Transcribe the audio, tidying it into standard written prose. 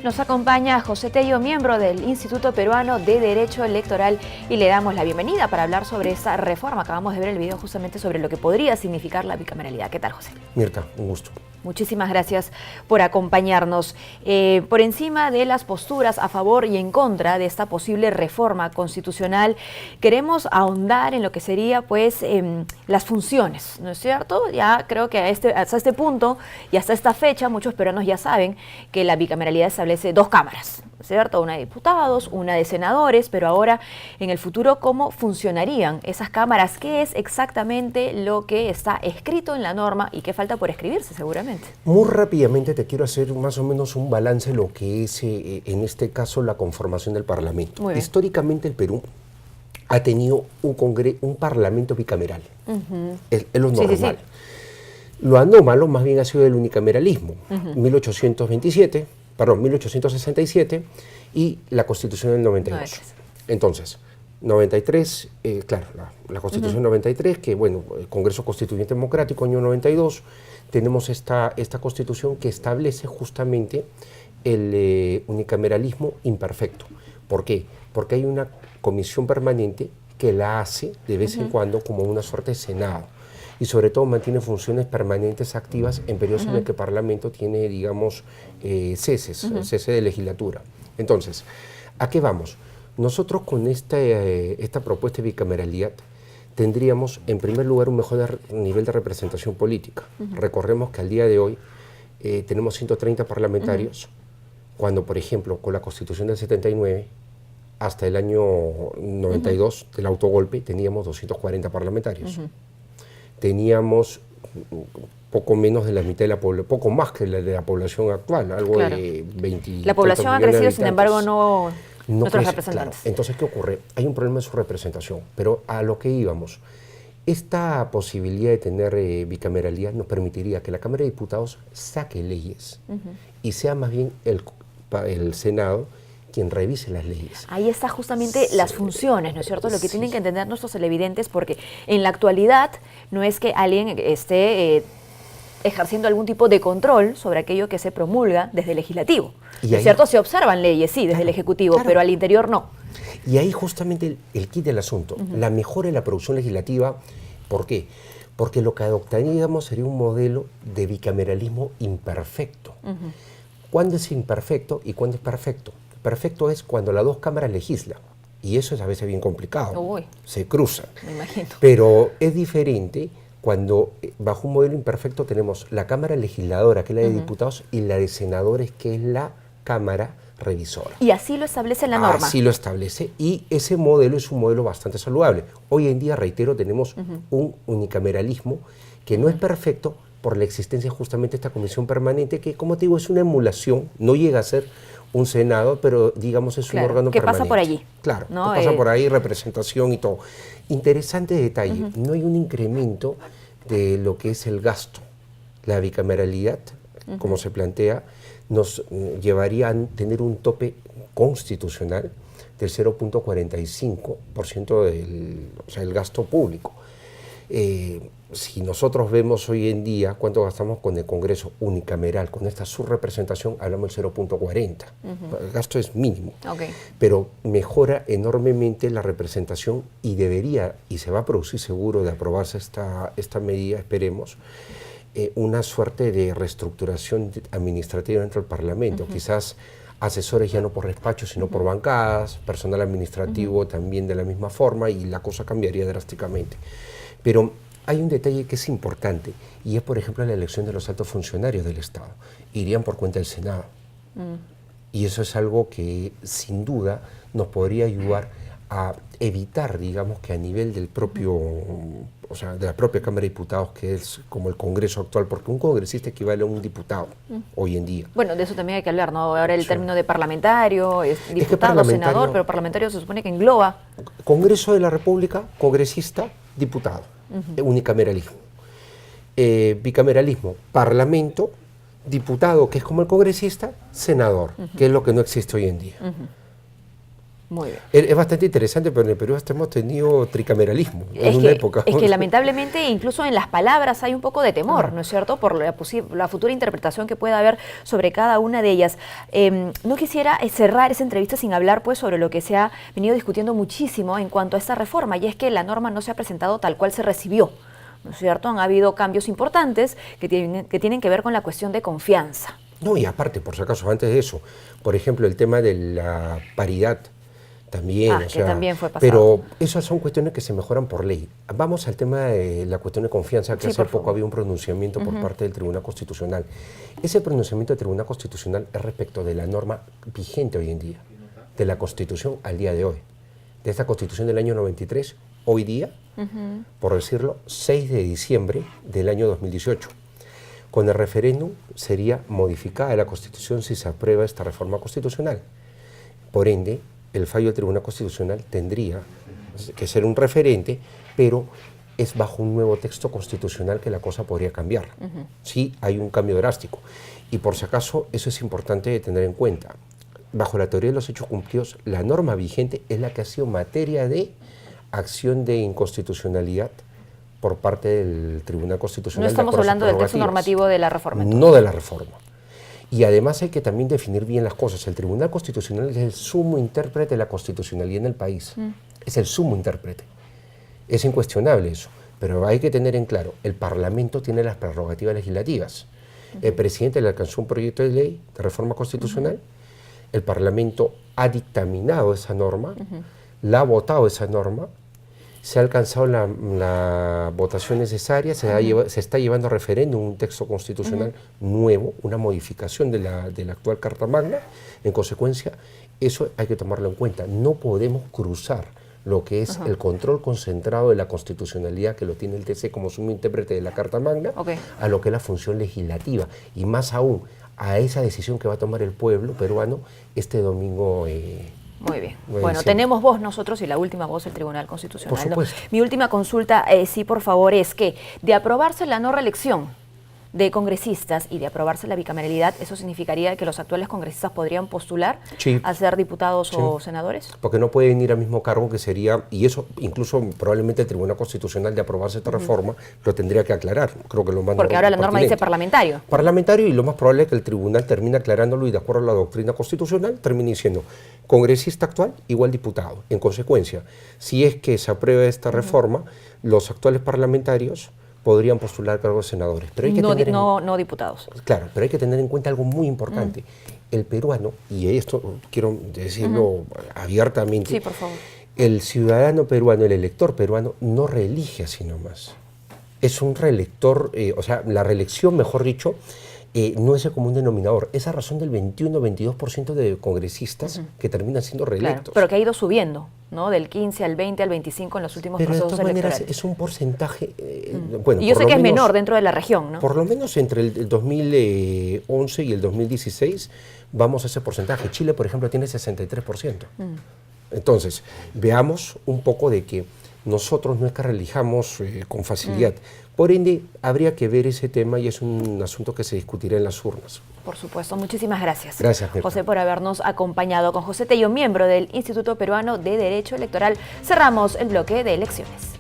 Nos acompaña José Tello, miembro del Instituto Peruano de Derecho Electoral, y le damos la bienvenida para hablar sobre esa reforma. Acabamos de ver el video justamente sobre lo que podría significar la bicameralidad. ¿Qué tal, José? Mirta, un gusto. Muchísimas gracias por acompañarnos. Por encima de las posturas a favor y en contra de esta posible reforma constitucional, queremos ahondar en lo que sería pues las funciones, ¿no es cierto? Ya creo que hasta este punto y hasta esta fecha muchos peruanos ya saben que la bicameralidad establece dos cámaras, ¿cierto? Una de diputados, una de senadores, pero ahora en el futuro, ¿cómo funcionarían esas cámaras? ¿Qué es exactamente lo que está escrito en la norma y qué falta por escribirse seguramente? Muy rápidamente te quiero hacer más o menos un balance de lo que es, en este caso, la conformación del Parlamento. Históricamente el Perú ha tenido un Parlamento bicameral. Es lo normal. Sí. Lo anómalo más bien ha sido el unicameralismo. 1867 y la Constitución del 92. Entonces, 93, claro, la Constitución 93, que bueno, el Congreso Constituyente Democrático, año 92, tenemos esta Constitución que establece justamente el unicameralismo imperfecto. ¿Por qué? Porque hay una comisión permanente que la hace de vez en cuando como una suerte de Senado. Y sobre todo mantiene funciones permanentes activas en periodos en el que el Parlamento tiene, digamos, cese de legislatura. Entonces, ¿a qué vamos? Nosotros con esta propuesta de bicameralidad tendríamos, en primer lugar, un mejor nivel de representación política. Recordemos que al día de hoy tenemos 130 parlamentarios, cuando, por ejemplo, con la Constitución del 79, hasta el año 92, del autogolpe, teníamos 240 parlamentarios. Teníamos poco menos de la mitad de la población, poco más que la de la población actual, algo de 20. La población ha crecido, sin embargo, no nuestros representantes. Claro. Entonces, ¿qué ocurre? Hay un problema en su representación, pero a lo que íbamos, esta posibilidad de tener bicameralidad nos permitiría que la Cámara de Diputados saque leyes y sea más bien el Senado quien revise las leyes. Ahí está justamente las funciones, ¿no es cierto? Lo que tienen que entender nuestros televidentes, porque en la actualidad no es que alguien esté ejerciendo algún tipo de control sobre aquello que se promulga desde el legislativo. ¿No es cierto? Se observan leyes, sí, desde el ejecutivo, pero al interior no. Y ahí justamente el kit del asunto, la mejora en la producción legislativa. ¿Por qué? Porque lo que adoptaríamos sería un modelo de bicameralismo imperfecto. ¿Cuándo es imperfecto y cuándo es perfecto? Perfecto es cuando las dos cámaras legislan, y eso es a veces bien complicado, se cruzan. Me imagino. Pero es diferente cuando bajo un modelo imperfecto tenemos la Cámara Legisladora, que es la de diputados, y la de senadores, que es la Cámara Revisora. Y así lo establece la norma. Así lo establece, y ese modelo es un modelo bastante saludable. Hoy en día, reitero, tenemos un unicameralismo que no es perfecto por la existencia justamente de esta comisión permanente, que, como te digo, es una emulación, no llega a ser un Senado, pero digamos es un órgano que permanente. Pasa por allí. Claro, ¿no? Que pasa por ahí, representación y todo. Interesante detalle, no hay un incremento de lo que es el gasto. La bicameralidad, como se plantea, nos llevaría a tener un tope constitucional del 0.45% del gasto público. Si nosotros vemos hoy en día cuánto gastamos con el Congreso unicameral, con esta subrepresentación, hablamos del 0.40. El gasto es mínimo, pero mejora enormemente la representación y debería, y se va a producir seguro de aprobarse esta medida, esperemos, una suerte de reestructuración administrativa dentro del Parlamento. Quizás asesores ya no por despacho, sino por bancadas, personal administrativo también de la misma forma, y la cosa cambiaría drásticamente. Pero hay un detalle que es importante, y es, por ejemplo, la elección de los altos funcionarios del Estado. Irían por cuenta del Senado. Y eso es algo que, sin duda, nos podría ayudar a evitar, digamos, que a nivel del propio, de la propia Cámara de Diputados, que es como el Congreso actual, porque un congresista equivale a un diputado hoy en día. Bueno, de eso también hay que hablar, ¿no? Ahora el término de parlamentario, diputado, senador, pero parlamentario se supone que engloba. Congreso de la República, congresista, diputado. Unicameralismo. Bicameralismo, parlamento, diputado, que es como el congresista, senador, que es lo que no existe hoy en día. Muy bien. Es bastante interesante, pero en el Perú hasta hemos tenido tricameralismo en una época. Es que lamentablemente incluso en las palabras hay un poco de temor, ¿no es cierto?, por la futura interpretación que pueda haber sobre cada una de ellas. No quisiera cerrar esa entrevista sin hablar pues sobre lo que se ha venido discutiendo muchísimo en cuanto a esta reforma, y es que la norma no se ha presentado tal cual se recibió, ¿no es cierto? Han habido cambios importantes que tienen que ver con la cuestión de confianza. No, y aparte, por si acaso, antes de eso, por ejemplo, el tema de la paridad, también, o sea, también fue pasado. Pero esas son cuestiones que se mejoran por ley. Vamos al tema de la cuestión de confianza, que sí, hace poco había un pronunciamiento por parte del Tribunal Constitucional. Ese pronunciamiento del Tribunal Constitucional es respecto de la norma vigente hoy en día, de la Constitución al día de hoy, de esta Constitución del año 93, hoy día, por decirlo, 6 de diciembre del año 2018. Con el referéndum sería modificada la Constitución si se aprueba esta reforma constitucional. Por ende, el fallo del Tribunal Constitucional tendría que ser un referente, pero es bajo un nuevo texto constitucional que la cosa podría cambiar. Sí, hay un cambio drástico. Y por si acaso, eso es importante de tener en cuenta. Bajo la teoría de los hechos cumplidos, la norma vigente es la que ha sido materia de acción de inconstitucionalidad por parte del Tribunal Constitucional. No estamos hablando del texto normativo de la reforma. Entonces. No de la reforma. Y además hay que también definir bien las cosas. El Tribunal Constitucional es el sumo intérprete de la constitucionalidad en el país. Es el sumo intérprete. Es incuestionable eso. Pero hay que tener en claro, el Parlamento tiene las prerrogativas legislativas. El presidente le alcanzó un proyecto de ley de reforma constitucional. El Parlamento ha dictaminado esa norma, la ha votado esa norma, se ha alcanzado la votación necesaria, se está llevando a referéndum un texto constitucional nuevo, una modificación de la actual Carta Magna. En consecuencia, eso hay que tomarlo en cuenta. No podemos cruzar lo que es el control concentrado de la constitucionalidad, que lo tiene el TC como sumo intérprete de la Carta Magna, a lo que es la función legislativa, y más aún a esa decisión que va a tomar el pueblo peruano este domingo. Muy bien. Bueno, tenemos voz nosotros y la última voz el Tribunal Constitucional. Por supuesto. ¿No? Mi última consulta, sí, por favor, es que de aprobarse la no reelección de congresistas y de aprobarse la bicameralidad, ¿eso significaría que los actuales congresistas podrían postular a ser diputados o senadores? Porque no pueden ir al mismo cargo que sería, y eso incluso probablemente el Tribunal Constitucional, de aprobarse esta reforma, lo tendría que aclarar. Creo que lo más Porque ahora la norma dice parlamentario. Parlamentario, y lo más probable es que el tribunal termine aclarándolo y de acuerdo a la doctrina constitucional termine diciendo congresista actual igual diputado. En consecuencia, si es que se aprueba esta reforma, los actuales parlamentarios podrían postular cargos de senadores. Pero hay que no diputados. Claro, pero hay que tener en cuenta algo muy importante. El peruano, y esto quiero decirlo abiertamente, sí, por favor. El ciudadano peruano, el elector peruano, no reelige así nomás. Es un reelector, o sea, la reelección, mejor dicho, no es el común denominador. Esa razón del 21-22% de congresistas que terminan siendo reelectos. Claro, pero que ha ido subiendo, ¿no? Del 15 al 20 al 25 en los últimos procesos electorales. Pero de todas maneras es un porcentaje, bueno, y yo sé que es menor dentro de la región, ¿no? Por lo menos entre el 2011 y el 2016 vamos a ese porcentaje. Chile, por ejemplo, tiene 63%. Entonces, veamos un poco de que nosotros no es que reelijamos con facilidad. Por ende, habría que ver ese tema y es un asunto que se discutirá en las urnas. Por supuesto. Muchísimas gracias. Gracias, Mirta. José, por habernos acompañado. Con José Tello, miembro del Instituto Peruano de Derecho Electoral, cerramos el bloque de elecciones.